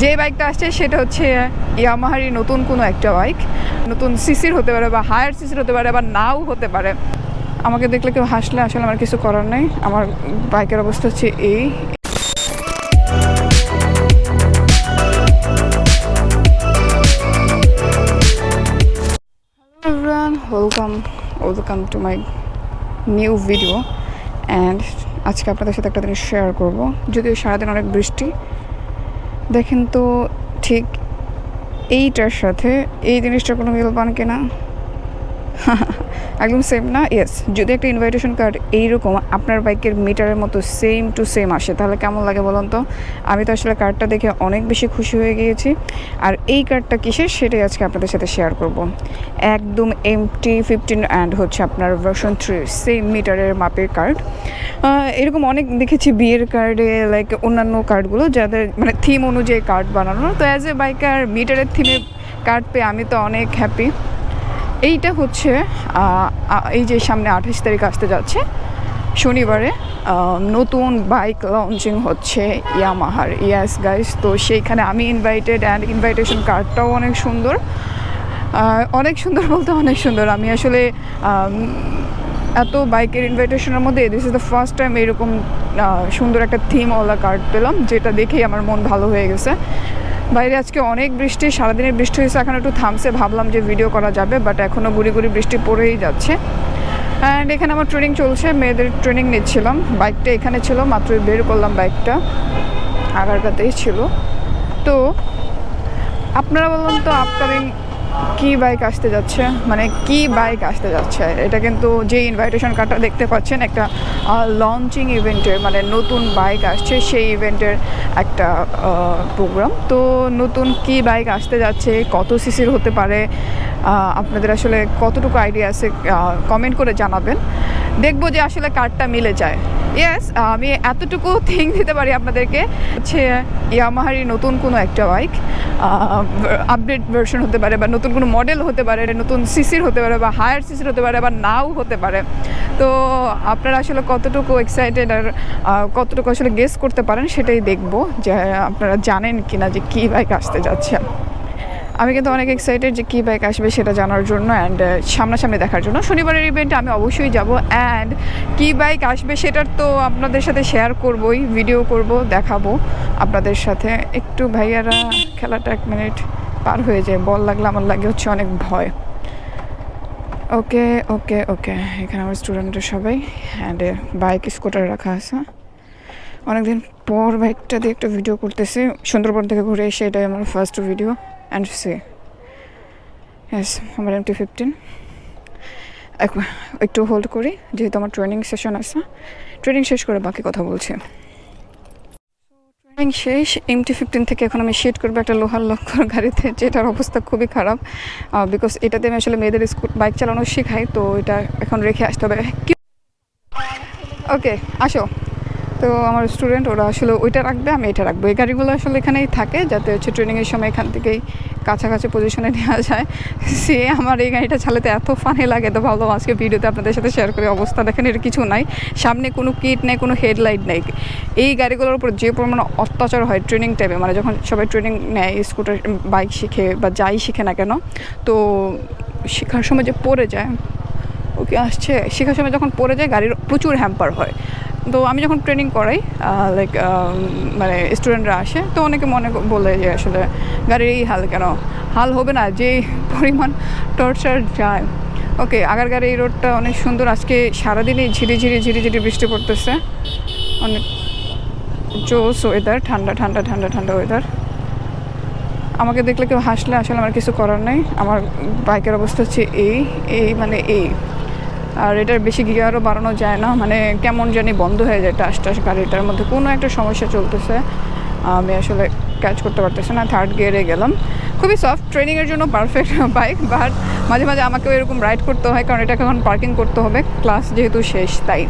যে বাইকটা আসছে সেটা হচ্ছে ইয়ামাহারই নতুন কোনো একটা বাইক, নতুন সিসির হতে পারে বা হায়ার সিসির হতে পারে বা নাও হতে পারে। আমাকে দেখলে কেউ হাসলে আসলে আমার কিছু করার নেই, আমার বাইকের অবস্থা হচ্ছে এই। Welcome to my new video. And আজকে আপনাদের সাথে একটা জিনিস শেয়ার করবো। যদিও সারাদিন অনেক বৃষ্টি, দেখেন তো ঠিক এইটার সাথে এই জিনিসটার কোনো মিল পান কিনা? একদম সেম না? ইয়েস। যদি একটা ইনভাইটেশন কার্ড এইরকম আপনার বাইকের মিটারের মতো সেম টু সেম আসে তাহলে কেমন লাগে বলুন তো? আমি তো আসলে কার্ডটা দেখে অনেক বেশি খুশি হয়ে গিয়েছি। আর এই কার্ডটা কিসের সেটাই আজকে আপনাদের সাথে শেয়ার করব। একদম MT-15 অ্যান্ড হচ্ছে আপনার ভার্সন 3 সেম মিটারের মাপের কার্ড। এরকম অনেক দেখেছি বিয়ের কার্ডে, লাইক অন্যান্য কার্ডগুলো যাদের মানে থিম অনুযায়ী কার্ড বানানো। তো অ্যাজ এ বাইকার মিটারের থিমে কার্ড পেয়ে আমি তো অনেক হ্যাপি। এইটা হচ্ছে এই যে সামনে 28 তারিখ আসতে যাচ্ছে শনিবারে নতুন বাইক লঞ্চিং হচ্ছে ইয়ামাহার। ইয়াস গাইস, তো সেইখানে আমি ইনভাইটেড অ্যান্ড ইনভাইটেশন কার্ডটাও অনেক সুন্দর। অনেক সুন্দর বলতে অনেক সুন্দর। আমি আসলে এত বাইকের ইনভাইটেশনের মধ্যে this is the first time এরকম সুন্দর একটা থিমওয়ালা কার্ড পেলাম, যেটা দেখেই আমার মন ভালো হয়ে গেছে। বাইরে আজকে অনেক বৃষ্টি, সারাদিনের বৃষ্টি হয়েছে, এখন একটু থামছে, ভাবলাম যে ভিডিও করা যাবে, বাট এখনও গুড়ি গুড়ি বৃষ্টি পড়েই যাচ্ছে। অ্যান্ড এখানে আমার ট্রেনিং চলছে, মেয়েদের ট্রেনিং নিচ্ছিলাম। বাইকটা এখানে ছিল, মাত্রই বের করলাম, বাইকটা আগারগাতেই ছিল। তো আপনারা বলুন তো আপকামিং কি বাইক আসতে যাচ্ছে, মানে কি বাইক আসতে যাচ্ছে? এটা কিন্তু যে ইনভাইটেশন কার্ডটা দেখতে পাচ্ছেন একটা লঞ্চিং ইভেন্টের, মানে নতুন বাইক আসছে সেই ইভেন্টের একটা প্রোগ্রাম। তো নতুন কি বাইক আসতে যাচ্ছে, কত সিসির হতে পারে, আপনাদের আসলে কতটুকু আইডিয়া আছে কমেন্ট করে জানাবেন। দেখবো যে আসলে কার্ডটা মিলে যায়। ইয়েস, আমি এতটুকু থিঙ্ক দিতে পারি আপনাদেরকে, হচ্ছে ইয়ামাহারই নতুন কোনো একটা বাইক, আপডেট ভার্সন হতে পারে বা নতুন কোনো মডেল হতে পারে, নতুন সিসির হতে পারে বা হায়ার সিসির হতে পারে বা নাও হতে পারে। তো আপনারা আসলে কতটুকু এক্সাইটেড আর কতটুকু আসলে গেস করতে পারেন সেটাই দেখবো, যে আপনারা জানেন কিনা যে কী বাইক আসতে যাচ্ছে। আমি কিন্তু অনেক এক্সাইটেড যে কী বাইক আসবে সেটা জানার জন্য অ্যান্ড সামনাসামনি দেখার জন্য। শনিবারের ইভেন্টে আমি অবশ্যই যাব, অ্যান্ড কী বাইক আসবে সেটার তো আপনাদের সাথে শেয়ার করবই, ভিডিও করব, দেখাবো আপনাদের সাথে। একটু ভাইয়ারা খেলাটা 1 মিনিট পার হয়ে যায়, বল লাগলে আমার লাগে হচ্ছে অনেক ভয়। ওকে ওকে ওকে, এখানে আমার স্টুডেন্টের সবাই, অ্যান্ড বাইক স্কুটার রাখা আছে। অনেকদিন পর বাইকটা দিয়ে একটা ভিডিও করতেছি, সুন্দরবন থেকে ঘুরে এসে এটাই আমার first video. And see yes, আমার MT-15। একটু হোল্ড করি যেহেতু আমার ট্রেনিং সেশন আছে, ট্রেনিং শেষ করে বাকি কথা বলছি। ট্রেনিং শেষ, MT-15 থেকে এখন আমি শিফট করবো একটা লোহার লক্কর গাড়িতে, যেটার অবস্থা খুবই খারাপ, বিকজ এটাতে আমি আসলে মেয়েদের বাইক চালানো শেখাই, তো এটা এখন রেখে আসতে হবে। ওকে আসো। তো আমার স্টুডেন্ট ওরা আসলে ওইটা রাখবে, আমি এটা রাখবো। এই গাড়িগুলো আসলে এখানেই থাকে যাতে হচ্ছে ট্রেনিংয়ের সময় এখান থেকেই কাছাকাছি পজিশনে নেওয়া যায়। সে আমার এই গাড়িটা চালাতে এত ফানি লাগে, তো ভাবলাম আজকে ভিডিওতে আপনাদের সাথে শেয়ার করি। অবস্থা দেখেন, এর কিছু নাই, সামনে কোনো কিট নেই, কোনো হেডলাইট নেই। এই গাড়িগুলোর উপর যে পরিমাণে অত্যাচার হয় ট্রেনিং টাইমে, মানে যখন সবাই ট্রেনিং নেয়, স্কুটার বাইক শিখে বা যাই শিখে না কেন, তো শেখার সময় যে পড়ে যায়, ওকে আসছে, শেখার সময় যখন পড়ে যায় গাড়ির প্রচুর হ্যাম্পার হয়। তো আমি যখন ট্রেনিং করাই, লাইক মানে স্টুডেন্টরা আসে, তো অনেকে বলে যে আসলে গাড়ির এই হাল কেন? হাল হবে না, যে পরিমাণ টর্চার যায়। ওকে, আগারগাঁওয়ের এই রোডটা অনেক সুন্দর। আজকে সারাদিনই ঝিরিঝিরি ঝিরিঝিরি বৃষ্টি পড়তেছে, অনেক জোস ওয়েদার, ঠান্ডা ঠান্ডা ঠান্ডা ঠান্ডা ওয়েদার। আমাকে দেখলে কেউ হাসলে আসলে আমার কিছু করার নেই, আমার বাইকের অবস্থা হচ্ছে এই মানে এই। আর এটার বেশি গিয়ারও বাড়ানো যায় না, মানে কেমন জানি বন্ধ হয়ে যায় টাস টাস, গাড়িটার মধ্যে কোনো একটা সমস্যা চলতেছে, আমি আসলে ক্যাচ করতে পারতেছি না। 3rd গিয়ারে গেলাম। খুবই সফট, ট্রেনিংয়ের জন্য পারফেক্ট বাইক, বাট মাঝে মাঝে আমাকেও এরকম রাইড করতে হয়, কারণ এটাকে এখন পার্কিং করতে হবে, ক্লাস যেহেতু শেষ তাই।